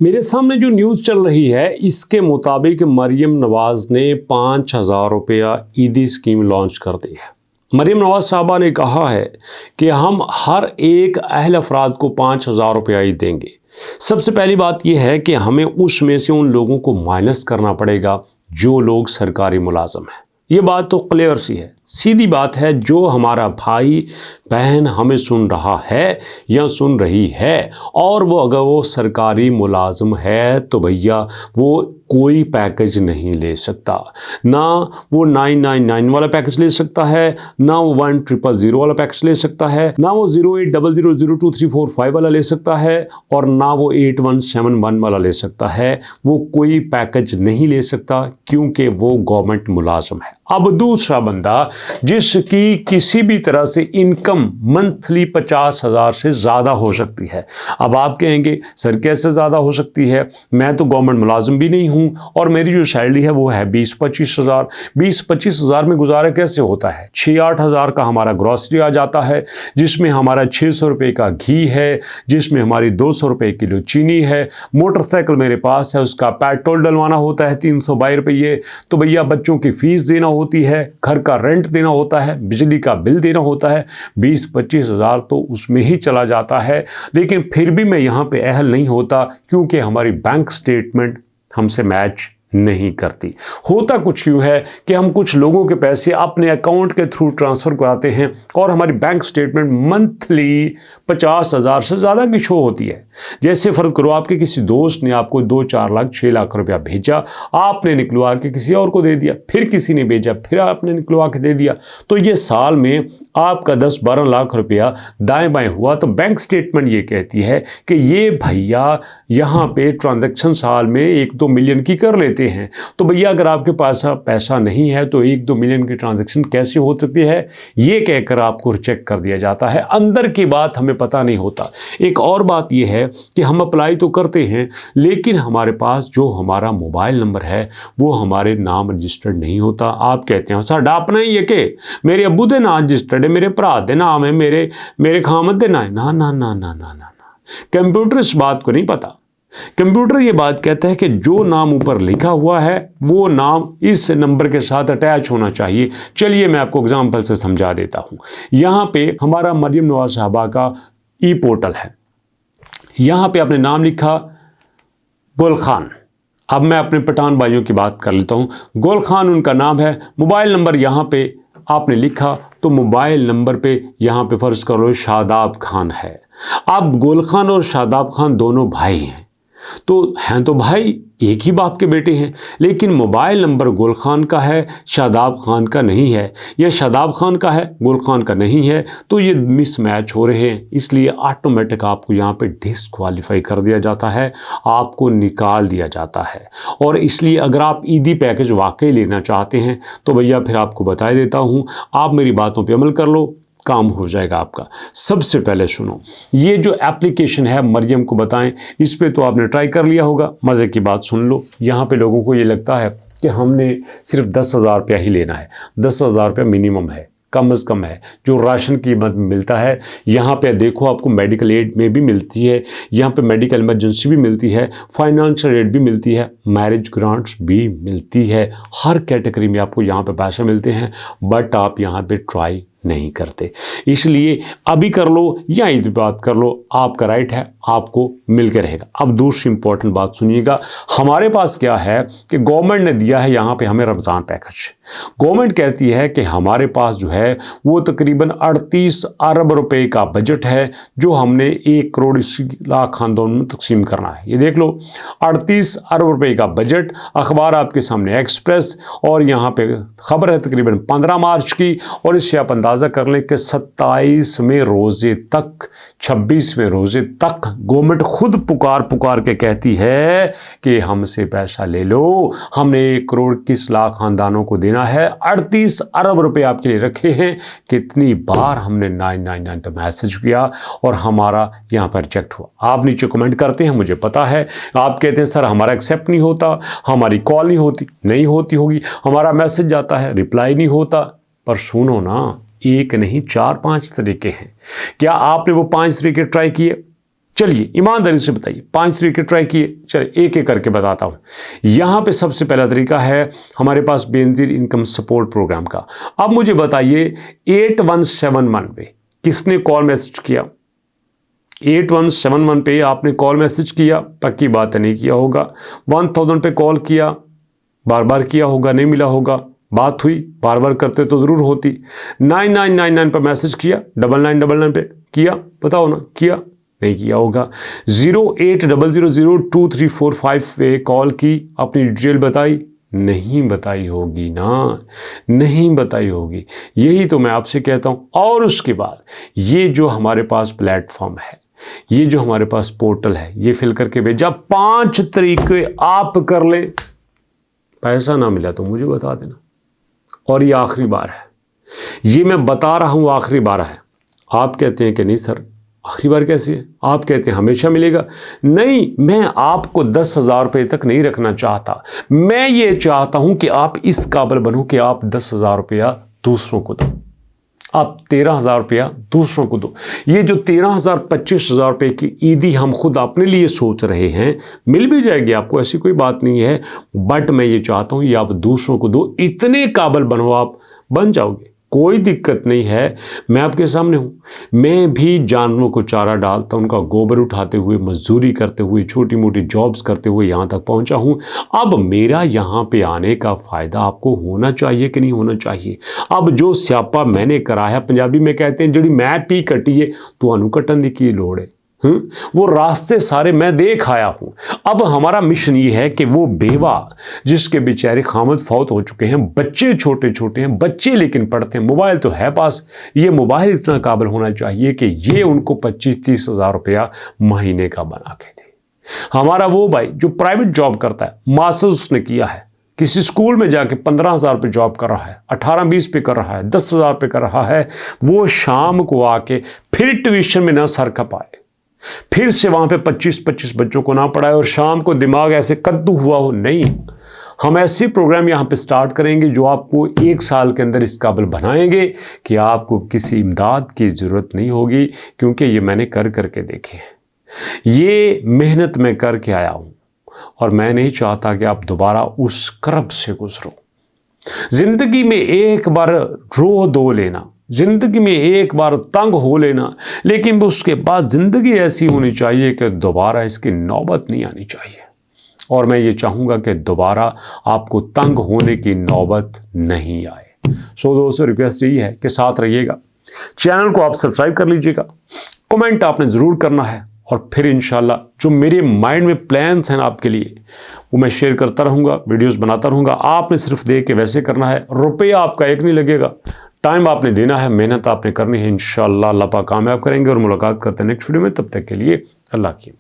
मेरे सामने जो न्यूज़ चल रही है इसके मुताबिक मरियम नवाज ने 5,000 रुपया ईदी स्कीम लॉन्च कर दी है। मरियम नवाज साहबा ने कहा है कि हम हर एक अहल अफराद को 5,000 रुपया ईद देंगे। सबसे पहली बात यह है कि हमें उसमें से उन लोगों को माइनस करना पड़ेगा जो लोग सरकारी मुलाजम हैं। ये बात तो क्लियर सी है, सीधी बात है। जो हमारा भाई बहन हमें सुन रहा है या सुन रही है और वो अगर वो सरकारी मुलाजिम है तो भैया वो कोई पैकेज नहीं ले सकता। ना वो 999 वाला पैकेज ले सकता है, ना वो 1000 वाला पैकेज ले सकता है, ना वो 0800023445 वाला ले सकता है और ना वो 8171 वाला ले सकता है। वो कोई पैकेज नहीं ले सकता क्योंकि वो गवर्नमेंट मुलाजिम है। अब दूसरा बंदा जिसकी किसी भी तरह से इनकम मंथली 50,000 से ज़्यादा हो सकती है। अब आप कहेंगे सर कैसे ज़्यादा हो सकती है, मैं तो गवर्नमेंट मुलाजिम भी नहीं हूँ और मेरी जो सैलरी है वो है 20-25 हज़ार। 20-25 हज़ार में गुजारा कैसे होता है? 6-8 हज़ार का हमारा ग्रॉसरी आ जाता है, जिसमें हमारा 600 रुपये का घी है, जिसमें हमारी 200 रुपये किलो चीनी है। मोटरसाइकिल मेरे पास है, उसका पेट्रोल डलवाना होता है 322 रुपये। तो भैया बच्चों की फ़ीस देना होती है, घर का रेंट देना होता है, बिजली का बिल देना होता है। 20-25 हज़ार तो उसमें ही चला जाता है। लेकिन फिर भी मैं यहाँ पे अहल नहीं होता क्योंकि हमारी बैंक स्टेटमेंट हमसे मैच नहीं करती। होता कुछ यूँ है कि हम कुछ लोगों के पैसे अपने अकाउंट के थ्रू ट्रांसफ़र कराते हैं और हमारी बैंक स्टेटमेंट मंथली 50,000 से ज़्यादा की शो होती है। जैसे फ़र्ज करो आपके किसी दोस्त ने आपको 2-4 लाख 6 लाख रुपया भेजा, आपने निकलवा के किसी और को दे दिया, फिर किसी ने भेजा, फिर आपने निकलवा के दे दिया, तो ये साल में आपका 10-12 लाख रुपया दाएँ बाएँ हुआ। तो बैंक स्टेटमेंट ये कहती है कि ये भैया यहाँ पे ट्रांजैक्शन साल में 1-2 मिलियन की कर लेते हैं। तो भैया अगर आपके पास पैसा नहीं है तो 1-2 मिलियन की ट्रांजैक्शन कैसे हो सकती है, ये कहकर आपको रिजेक्ट कर दिया जाता है। अंदर की बात हमें पता नहीं होता। एक और बात ये है कि हम अप्लाई तो करते हैं लेकिन हमारे पास जो हमारा मोबाइल नंबर है वो हमारे नाम रजिस्टर्ड नहीं होता। आप कहते हैं साडा अपना ही है कि मेरे अब्बू दे नाम रजिस्टर्ड है, मेरे भरा दे नाम है, मेरे खामद दे नाम है। ना ना ना ना ना ना, कंप्यूटर इस बात को नहीं पता। कंप्यूटर ये बात कहता है कि जो नाम ऊपर लिखा हुआ है वो नाम इस नंबर के साथ अटैच होना चाहिए। चलिए मैं आपको एग्जांपल से समझा देता हूँ। यहाँ पे हमारा मरियम नवाज साहबा का ई पोर्टल है, यहाँ पे आपने नाम लिखा गुल खान। अब मैं अपने पठान भाइयों की बात कर लेता हूँ। गुल खान उनका नाम है। मोबाइल नंबर यहाँ पे आपने लिखा तो मोबाइल नंबर पे यहाँ पे फर्ज कर लो शादाब खान है। अब गुल खान और शादाब खान दोनों भाई हैं, तो हैं तो भाई, एक ही बाप के बेटे हैं, लेकिन मोबाइल नंबर गुल खान का है, शादाब खान का नहीं है, या शादाब खान का है, गुल खान का नहीं है। तो ये मिसमैच हो रहे हैं, इसलिए ऑटोमेटिक आपको यहाँ पे डिसक्वालीफाई कर दिया जाता है, आपको निकाल दिया जाता है। और इसलिए अगर आप ईदी पैकेज वाकई लेना चाहते हैं तो भैया फिर आपको बता देता हूँ, आप मेरी बातों पर अमल कर लो, काम हो जाएगा आपका। सबसे पहले सुनो, ये जो एप्लीकेशन है मरियम को बताएं, इस पे तो आपने ट्राई कर लिया होगा। मज़े की बात सुन लो, यहाँ पे लोगों को ये लगता है कि हमने सिर्फ 10,000 रुपया ही लेना है। 10,000 रुपया मिनिमम है, कम से कम है जो राशन की मद में मिलता है। यहाँ पे देखो आपको मेडिकल एड में भी मिलती है, यहाँ पे मेडिकल इमरजेंसी भी मिलती है, फाइनेंशियल एड भी मिलती है, मैरिज ग्रांट्स भी मिलती है। हर कैटेगरी में आपको यहाँ पे पैसे मिलते हैं, बट आप यहाँ पे ट्राई नहीं करते। इसलिए अभी कर लो या इधर बात कर लो, आपका राइट है, आपको मिल के रहेगा। अब दूसरी इंपॉर्टेंट बात सुनिएगा, हमारे पास क्या है कि गवर्नमेंट ने दिया है यहाँ पे हमें रमज़ान पैकेज। गवर्नमेंट कहती है कि हमारे पास जो है वो तकरीबन 38 अरब रुपए का बजट है जो हमने 1 करोड़ 80 लाख खानदानों में तकसीम करना है। ये देख लो 38 अरब रुपए का बजट, अखबार आपके सामने एक्सप्रेस, और यहाँ पे खबर है तकरीबन 15 मार्च की। और इससे आप अंदाज़ा कर लें कि 27वें रोज़े तक 26वें रोज़े तक गवर्नमेंट खुद पुकार के कहती है कि हमसे पैसा ले लो, हमने 1 करोड़ 21 लाख खानदानों को देना है, 38 अरब रुपए आपके लिए रखे हैं। कितनी बार हमने 999 पर मैसेज किया और हमारा यहाँ पर रिजेक्ट हुआ। आप नीचे कमेंट करते हैं, मुझे पता है, आप कहते हैं सर हमारा एक्सेप्ट नहीं होता, हमारी कॉल नहीं होती होगी, हमारा मैसेज जाता है रिप्लाई नहीं होता। पर सुनो ना, एक नहीं 4-5 तरीके हैं। क्या आपने वो 5 तरीके ट्राई किए? चलिए ईमानदारी से बताइए, 5 तरीके ट्राई किए, चलिए एक एक करके बताता हूँ। यहाँ पे सबसे पहला तरीका है हमारे पास बेनजीर इनकम सपोर्ट प्रोग्राम का। अब मुझे बताइए 8171 पे किसने कॉल मैसेज किया? 8171 पे आपने कॉल मैसेज किया, पक्की बात है नहीं किया होगा। 1000 पे कॉल किया, बार बार किया होगा, नहीं मिला होगा, बात हुई, बार बार करते तो ज़रूर होती। 9999 पर मैसेज किया, 9999 पे किया, बताओ ना किया, नहीं किया होगा। 08000234 पे कॉल की, अपनी डिटेल बताई, नहीं बताई होगी ना, नहीं बताई होगी। यही तो मैं आपसे कहता हूँ। और उसके बाद ये जो हमारे पास प्लेटफॉर्म है, ये जो हमारे पास पोर्टल है, ये फिल करके भेजा। 5 तरीके आप कर ले, पैसा ना मिला तो मुझे बता देना। और ये आखिरी बार है, ये मैं बता रहा हूँ, आखिरी बार है। आप कहते हैं कि नहीं सर आखिरी बार कैसे है, आप कहते हैं हमेशा मिलेगा। नहीं, मैं आपको 10,000 रुपये तक नहीं रखना चाहता। मैं ये चाहता हूँ कि आप इस काबिल बनो कि आप 10,000 रुपया दूसरों को दो, आप 13,000 रुपया दूसरों को दो। ये जो 13,000 25,000 रुपये की ईदी हम खुद अपने लिए सोच रहे हैं, मिल भी जाएगी आपको, ऐसी कोई बात नहीं है। बट मैं ये चाहता हूँ ये आप दूसरों को दो, इतने काबिल बनो, आप बन जाओगे, कोई दिक्कत नहीं है। मैं आपके सामने हूँ, मैं भी जानवरों को चारा डालता, उनका गोबर उठाते हुए, मजदूरी करते हुए, छोटी मोटी जॉब्स करते हुए यहाँ तक पहुँचा हूँ। अब मेरा यहाँ पे आने का फ़ायदा आपको होना चाहिए कि नहीं होना चाहिए? अब जो स्यापा मैंने करा है, पंजाबी में कहते हैं जड़ी मैं पी कटी है तो कटन की लोड़ है। वो रास्ते सारे मैं देख आया हूं। अब हमारा मिशन ये है कि वो बेवा जिसके बेचारे खामद फौत हो चुके हैं, बच्चे छोटे छोटे हैं, बच्चे लेकिन पढ़ते हैं, मोबाइल तो है पास, ये मोबाइल इतना काबिल होना चाहिए कि ये उनको 25-30 हज़ार रुपया महीने का बना के दे। हमारा वो भाई जो प्राइवेट जॉब करता है, मास्टर्स उसने किया है, किसी स्कूल में जाके 15,000 पे जॉब कर रहा है, 18-20 पे कर रहा है, 10,000 पे कर रहा है, वो शाम को आके फिर ट्यूशन में ना सर खपाए, फिर से वहां पे 25-25 बच्चों को ना पढ़ाए और शाम को दिमाग ऐसे कद्दू हुआ हो। नहीं, हम ऐसे प्रोग्राम यहाँ पे स्टार्ट करेंगे जो आपको 1 साल के अंदर इस काबिल बनाएंगे कि आपको किसी इमदाद की ज़रूरत नहीं होगी, क्योंकि ये मैंने कर करके देखे हैं, ये मेहनत में करके आया हूँ और मैं नहीं चाहता कि आप दोबारा उस कर्ब से गुजरो। जिंदगी में एक बार रो दो लेना, जिंदगी में एक बार तंग हो लेना, लेकिन उसके बाद जिंदगी ऐसी होनी चाहिए कि दोबारा इसकी नौबत नहीं आनी चाहिए। और मैं ये चाहूँगा कि दोबारा आपको तंग होने की नौबत नहीं आए। सो दोस्तों, रिक्वेस्ट यही है कि साथ रहिएगा, चैनल को आप सब्सक्राइब कर लीजिएगा, कमेंट आपने ज़रूर करना है, और फिर इंशाल्लाह जो मेरे माइंड में प्लान्स हैं आपके लिए वो मैं शेयर करता रहूँगा, वीडियोस बनाता रहूँगा। आपने सिर्फ देख के वैसे करना है, रुपया आपका एक नहीं लगेगा, टाइम आपने देना है, मेहनत आपने करनी है। इंशाल्लाह अल्लाह पाक कामयाब करेंगे। और मुलाकात करते हैं नेक्स्ट वीडियो में, तब तक के लिए अल्लाह की।